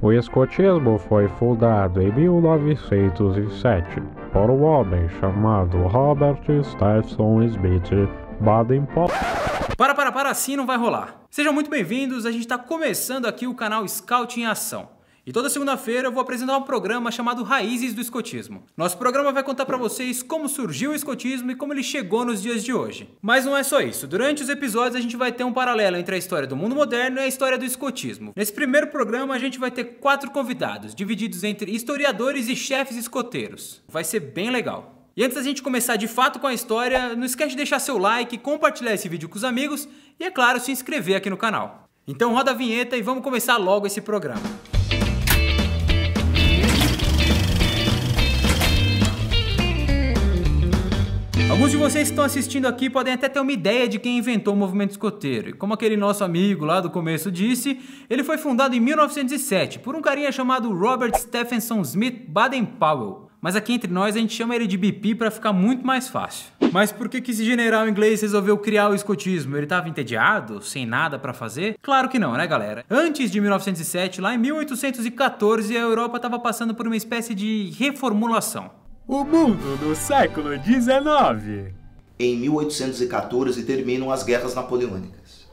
O escotismo foi fundado em 1907 por um homem chamado Robert Stephenson Smith Baden-Powell. Para, assim não vai rolar. Sejam muito bem-vindos, a gente está começando aqui o canal Scout em Ação. E toda segunda-feira eu vou apresentar um programa chamado Raízes do Escotismo. Nosso programa vai contar para vocês como surgiu o escotismo e como ele chegou nos dias de hoje. Mas não é só isso. Durante os episódios a gente vai ter um paralelo entre a história do mundo moderno e a história do escotismo. Nesse primeiro programa a gente vai ter 4 convidados, divididos entre historiadores e chefes escoteiros. Vai ser bem legal. E antes da gente começar de fato com a história, não esquece de deixar seu like, compartilhar esse vídeo com os amigos e, é claro, se inscrever aqui no canal. Então roda a vinheta e vamos começar logo esse programa. Alguns de vocês que estão assistindo aqui podem até ter uma ideia de quem inventou o movimento escoteiro. E como aquele nosso amigo lá do começo disse, ele foi fundado em 1907 por um carinha chamado Robert Stephenson Smith Baden-Powell. Mas aqui entre nós a gente chama ele de BP para ficar muito mais fácil. Mas por que esse general inglês resolveu criar o escotismo? Ele estava entediado? Sem nada para fazer? Claro que não, né, galera? Antes de 1907, lá em 1814, a Europa estava passando por uma espécie de reformulação. O mundo no século XIX. Em 1814 terminam as guerras napoleônicas.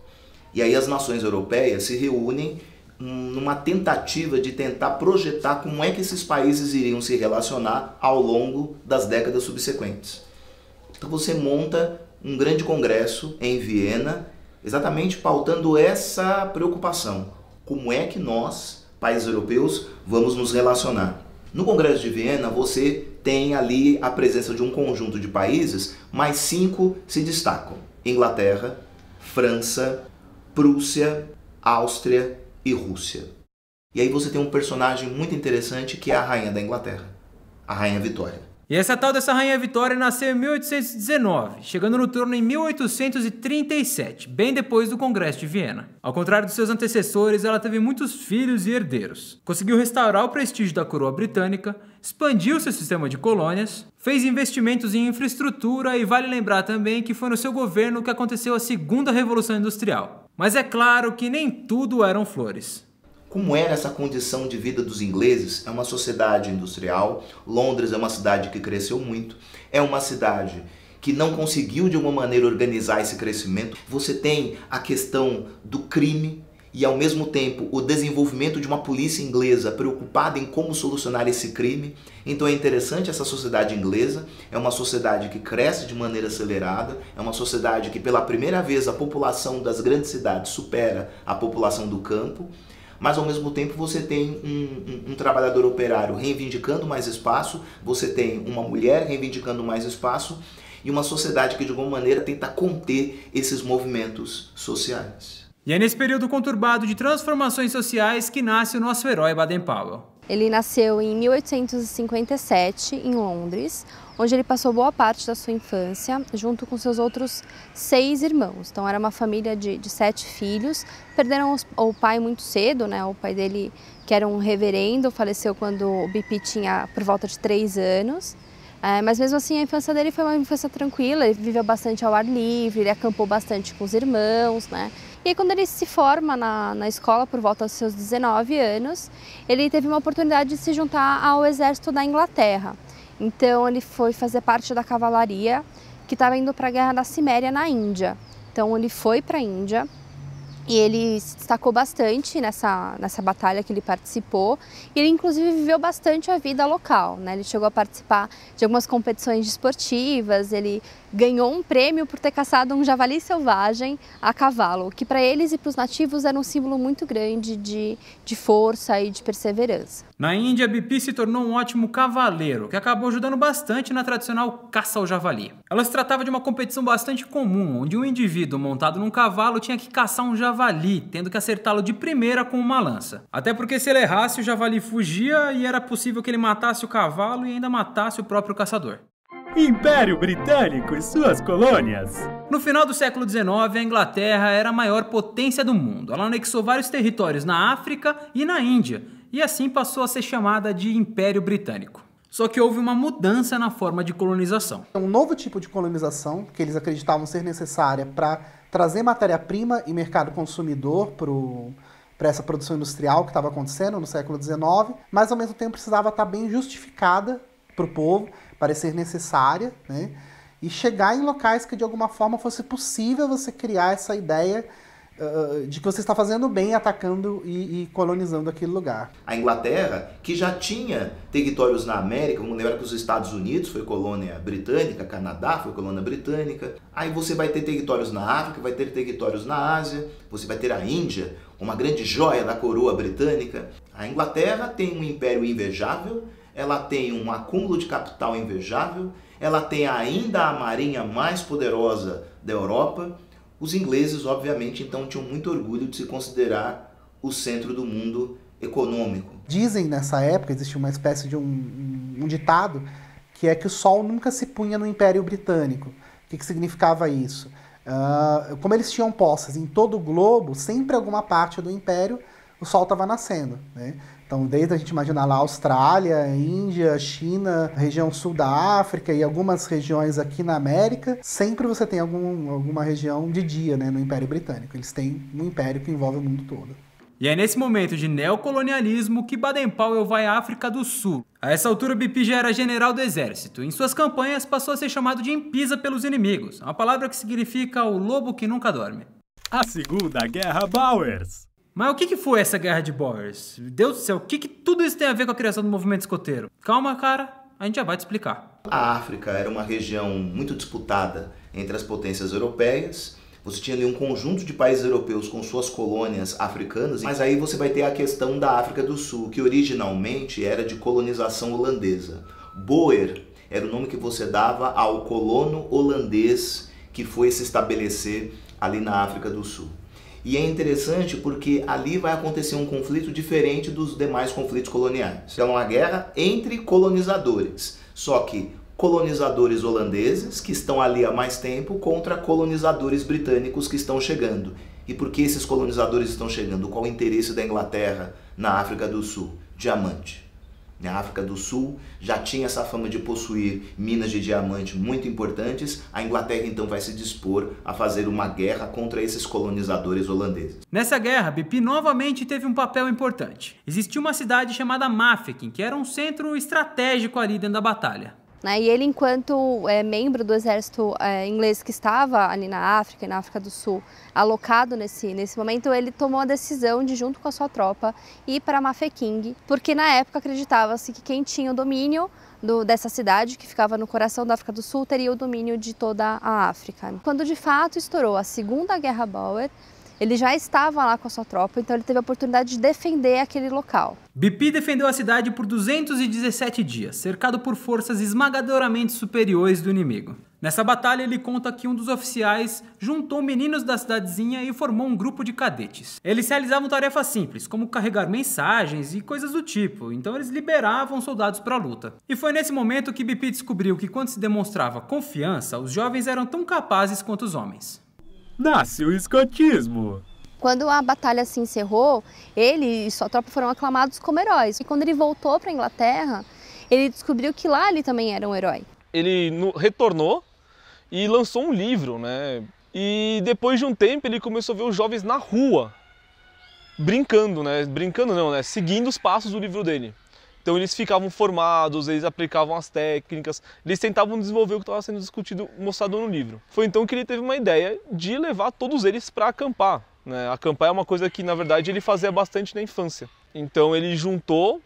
E aí as nações europeias se reúnem numa tentativa de tentar projetar como é que esses países iriam se relacionar ao longo das décadas subsequentes. Então você monta um grande congresso em Viena, exatamente pautando essa preocupação. Como é que nós, países europeus, vamos nos relacionar? No Congresso de Viena você tem ali a presença de um conjunto de países, mas 5 se destacam: Inglaterra, França, Prússia, Áustria e Rússia. E aí você tem um personagem muito interessante que é a Rainha da Inglaterra, a Rainha Vitória. E essa tal dessa Rainha Vitória nasceu em 1819, chegando no trono em 1837, bem depois do Congresso de Viena. Ao contrário dos seus antecessores, ela teve muitos filhos e herdeiros. Conseguiu restaurar o prestígio da coroa britânica, expandiu seu sistema de colônias, fez investimentos em infraestrutura e vale lembrar também que foi no seu governo que aconteceu a Segunda Revolução Industrial. Mas é claro que nem tudo eram flores. Como era essa condição de vida dos ingleses? É uma sociedade industrial. Londres é uma cidade que cresceu muito. É uma cidade que não conseguiu de alguma maneira organizar esse crescimento. Você tem a questão do crime e ao mesmo tempo o desenvolvimento de uma polícia inglesa preocupada em como solucionar esse crime. Então é interessante essa sociedade inglesa. É uma sociedade que cresce de maneira acelerada. É uma sociedade que pela primeira vez a população das grandes cidades supera a população do campo. Mas ao mesmo tempo você tem um trabalhador operário reivindicando mais espaço, você tem uma mulher reivindicando mais espaço e uma sociedade que de alguma maneira tenta conter esses movimentos sociais. E é nesse período conturbado de transformações sociais que nasce o nosso herói Baden-Powell. Ele nasceu em 1857 em Londres, onde ele passou boa parte da sua infância junto com seus outros 6 irmãos. Então era uma família de 7 filhos. Perderam o pai muito cedo, né? O pai dele, que era um reverendo, faleceu quando o BP tinha por volta de 3 anos. Mas mesmo assim a infância dele foi uma infância tranquila, ele viveu bastante ao ar livre, ele acampou bastante com os irmãos, né? E aí, quando ele se forma na escola por volta dos seus 19 anos, ele teve uma oportunidade de se juntar ao exército da Inglaterra. Então ele foi fazer parte da cavalaria que estava indo para a guerra da Ciméria na Índia. Então ele foi para a Índia e ele se destacou bastante nessa batalha que ele participou. E ele inclusive viveu bastante a vida local, né? Ele chegou a participar de algumas competições esportivas, ele ganhou um prêmio por ter caçado um javali selvagem a cavalo, que para eles e para os nativos era um símbolo muito grande de força e de perseverança. Na Índia, BP se tornou um ótimo cavaleiro, que acabou ajudando bastante na tradicional caça ao javali. Ela se tratava de uma competição bastante comum, onde um indivíduo montado num cavalo tinha que caçar um javali, tendo que acertá-lo de primeira com uma lança. Até porque se ele errasse, o javali fugia e era possível que ele matasse o cavalo e ainda matasse o próprio caçador. Império Britânico e suas colônias. No final do século XIX, a Inglaterra era a maior potência do mundo. Ela anexou vários territórios na África e na Índia, e assim passou a ser chamada de Império Britânico. Só que houve uma mudança na forma de colonização. Um novo tipo de colonização que eles acreditavam ser necessária para trazer matéria-prima e mercado consumidor para essa produção industrial que estava acontecendo no século XIX, mas ao mesmo tempo precisava estar bem justificada para o povo, parecer necessária, né? E chegar em locais que de alguma forma fosse possível você criar essa ideia de que você está fazendo bem atacando e colonizando aquele lugar. A Inglaterra, que já tinha territórios na América, vamos lembrar que os Estados Unidos foi colônia britânica, Canadá foi colônia britânica, aí você vai ter territórios na África, vai ter territórios na Ásia, você vai ter a Índia, uma grande joia da coroa britânica. A Inglaterra tem um império invejável, ela tem um acúmulo de capital invejável, ela tem ainda a marinha mais poderosa da Europa. Os ingleses, obviamente, então tinham muito orgulho de se considerar o centro do mundo econômico. Dizem nessa época, existia uma espécie de um ditado, que é que o sol nunca se punha no Império Britânico. O que significava isso? Como eles tinham posses em todo o globo, sempre alguma parte do Império o sol estava nascendo, né? Então, desde a gente imaginar lá a Austrália, Índia, China, região sul da África e algumas regiões aqui na América, sempre você tem alguma região de dia, né, no Império Britânico. Eles têm um império que envolve o mundo todo. E é nesse momento de neocolonialismo que Baden-Powell vai à África do Sul. A essa altura, BP já era general do exército. Em suas campanhas, passou a ser chamado de empisa pelos inimigos, uma palavra que significa o lobo que nunca dorme. A Segunda Guerra Boers. Mas o que foi essa guerra de Boers? Deus do céu, o que tudo isso tem a ver com a criação do movimento escoteiro? Calma, cara, a gente já vai te explicar. A África era uma região muito disputada entre as potências europeias. Você tinha ali um conjunto de países europeus com suas colônias africanas, mas aí você vai ter a questão da África do Sul, que originalmente era de colonização holandesa. Boer era o nome que você dava ao colono holandês que foi se estabelecer ali na África do Sul. E é interessante porque ali vai acontecer um conflito diferente dos demais conflitos coloniais. É uma guerra entre colonizadores, só que colonizadores holandeses, que estão ali há mais tempo, contra colonizadores britânicos que estão chegando. E por que esses colonizadores estão chegando? Qual o interesse da Inglaterra na África do Sul? Diamante. A África do Sul já tinha essa fama de possuir minas de diamante muito importantes. A Inglaterra então vai se dispor a fazer uma guerra contra esses colonizadores holandeses. Nessa guerra, BP novamente teve um papel importante. Existia uma cidade chamada Mafeking, que era um centro estratégico ali dentro da batalha. E ele, enquanto membro do exército inglês que estava ali na África e na África do Sul, alocado nesse momento, ele tomou a decisão de, junto com a sua tropa, ir para Mafeking, porque na época acreditava-se que quem tinha o domínio dessa cidade, que ficava no coração da África do Sul, teria o domínio de toda a África. Quando de fato estourou a Segunda Guerra Boer, ele já estava lá com a sua tropa, então ele teve a oportunidade de defender aquele local. BP defendeu a cidade por 217 dias, cercado por forças esmagadoramente superiores do inimigo. Nessa batalha, ele conta que um dos oficiais juntou meninos da cidadezinha e formou um grupo de cadetes. Eles realizavam tarefas simples, como carregar mensagens e coisas do tipo, então eles liberavam soldados para a luta. E foi nesse momento que BP descobriu que quando se demonstrava confiança, os jovens eram tão capazes quanto os homens. Nasce o escotismo. Quando a batalha se encerrou, ele e sua tropa foram aclamados como heróis. E quando ele voltou para a Inglaterra, ele descobriu que lá ele também era um herói. Ele retornou e lançou um livro, né? E depois de um tempo ele começou a ver os jovens na rua, brincando, né? Brincando não, né? Seguindo os passos do livro dele. Então eles ficavam formados, eles aplicavam as técnicas, eles tentavam desenvolver o que estava sendo discutido, mostrado no livro. Foi então que ele teve uma ideia de levar todos eles para acampar, né? Acampar é uma coisa que, na verdade, ele fazia bastante na infância. Então ele juntou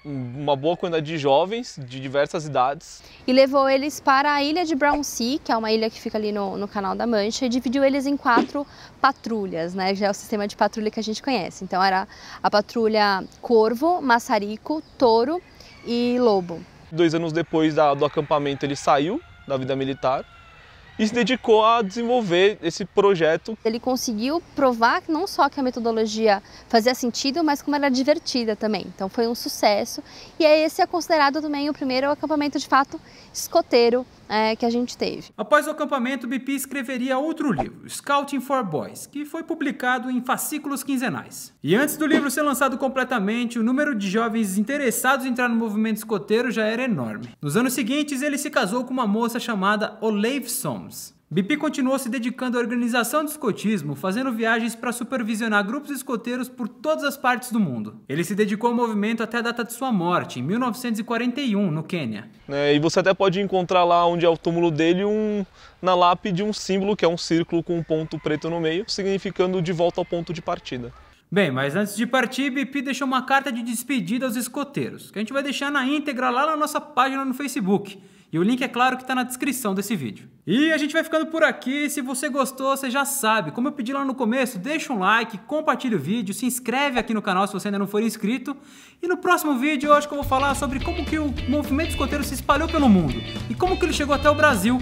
uma boa quantidade de jovens de diversas idades. E levou eles para a ilha de Brownsea, que é uma ilha que fica ali no Canal da Mancha, e dividiu eles em 4 patrulhas, né? Já é o sistema de patrulha que a gente conhece. Então era a patrulha Corvo, Maçarico, Touro e Lobo. 2 anos depois do acampamento ele saiu da vida militar e se dedicou a desenvolver esse projeto. Ele conseguiu provar não só que a metodologia fazia sentido, mas como era divertida também. Então foi um sucesso e esse é considerado também o primeiro acampamento de fato escoteiro que a gente teve. Após o acampamento, BP escreveria outro livro, Scouting for Boys, que foi publicado em fascículos quinzenais. E antes do livro ser lançado completamente, o número de jovens interessados em entrar no movimento escoteiro já era enorme. Nos anos seguintes, ele se casou com uma moça chamada Olave Soms. BP continuou se dedicando à organização do escotismo, fazendo viagens para supervisionar grupos escoteiros por todas as partes do mundo. Ele se dedicou ao movimento até a data de sua morte, em 1941, no Quênia. E você até pode encontrar lá onde é o túmulo dele, na lápide, um símbolo que é um círculo com um ponto preto no meio, significando de volta ao ponto de partida. Bem, mas antes de partir, BP deixou uma carta de despedida aos escoteiros, que a gente vai deixar na íntegra lá na nossa página no Facebook. E o link, é claro, que está na descrição desse vídeo. E a gente vai ficando por aqui. Se você gostou, você já sabe. Como eu pedi lá no começo, deixa um like, compartilha o vídeo, se inscreve aqui no canal se você ainda não for inscrito. E no próximo vídeo eu acho que eu vou falar sobre como que o movimento escoteiro se espalhou pelo mundo e como que ele chegou até o Brasil